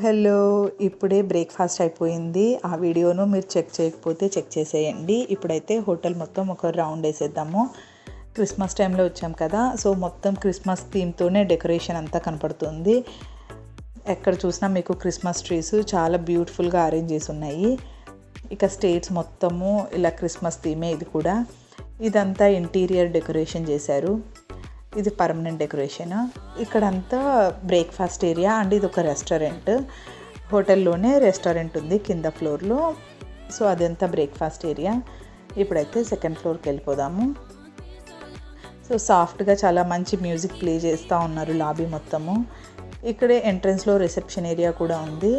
Hello. ఇప్పుడే breakfast అయిపోయింది. ఆ వీడియోను మీరు చెక్ చేయకపోతే చెక్ చేసేయండి. ఇప్పుడైతే హోటల్ మొత్తం ఒక రౌండ్ ఏసేద్దాము. క్రిస్మస్ టైంలో వచ్చాం కదా! సో, మొత్తం క్రిస్మస్ థీమ్‌తోనే డెకరేషన్ అంతా కనపడుతుంది. ఎక్కడ చూసినా మీకు క్రిస్మస్ ట్రీస్ చాలా బ్యూటిఫుల్‌గా అరేంజ్ చేసున్నాయి. ఇక స్టేట్స్ మొత్తము ఇలా క్రిస్మస్ థీమే ఇది కూడా. ఇదంతా ఇంటీరియర్ డెకరేషన్ చేశారు. ఇది పర్మనెంట్ డెకరేషన్. ఇక్కడంతా బ్రేక్‌ఫాస్ట్ ఏరియా అండ్ ఇది ఒక రెస్టారెంట్. హోటల్లోనే రెస్టారెంట్ ఉంది కింద ఫ్లోర్‌లో. సో, అదంతా బ్రేక్‌ఫాస్ట్ ఏరియా. ఇప్పుడైతే సెకండ్ ఫ్లోర్‌కి వెళ్ళిపోదాము. సో, సాఫ్ట్‌గా చాలా మంచి మ్యూజిక్ ప్లే చేస్తూ ఉన్నారు లాబీ మొత్తము. ఇక్కడే ఎంట్రన్స్‌లో రిసెప్షన్ ఏరియా కూడా ఉంది.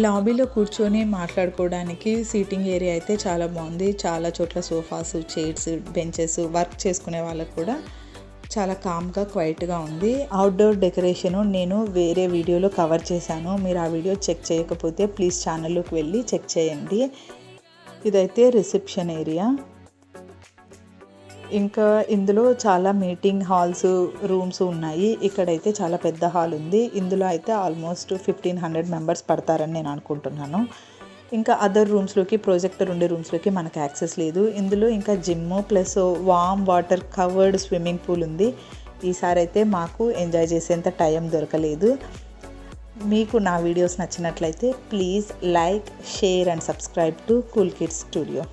లాబీలో కూర్చొని మాట్లాడుకోవడానికి సీటింగ్ ఏరియా అయితే చాలా బాగుంది. చాలా చోట్ల సోఫాస్, చైర్స్, బెంచెస్ వర్క్ చేసుకునే వాళ్ళకు కూడా చాలా కామ్గా క్వైట్గా ఉంది. అవుట్డోర్ డెకరేషను నేను వేరే వీడియోలో కవర్ చేశాను. మీరు ఆ వీడియో చెక్ చేయకపోతే ప్లీజ్ ఛానల్లోకి వెళ్ళి చెక్ చేయండి. ఇదైతే రిసెప్షన్ ఏరియా. ఇంకా ఇందులో చాలా మీటింగ్ హాల్స్, రూమ్స్ ఉన్నాయి. ఇక్కడైతే చాలా పెద్ద హాల్ ఉంది. ఇందులో అయితే ఆల్మోస్ట్ 1500 మెంబర్స్ పడతారని నేను అనుకుంటున్నాను. ఇంకా అదర్ రూమ్స్లోకి, ప్రొజెక్టర్ ఉండే రూమ్స్లోకి మనకు యాక్సెస్ లేదు. ఇందులో ఇంకా gym plus warm water covered swimming pool ఉంది. ఈసారి అయితే మాకు ఎంజాయ్ చేసేంత టైం దొరకలేదు. మీకు నా వీడియోస్ నచ్చినట్లయితే please like, share and subscribe to cool kids studio.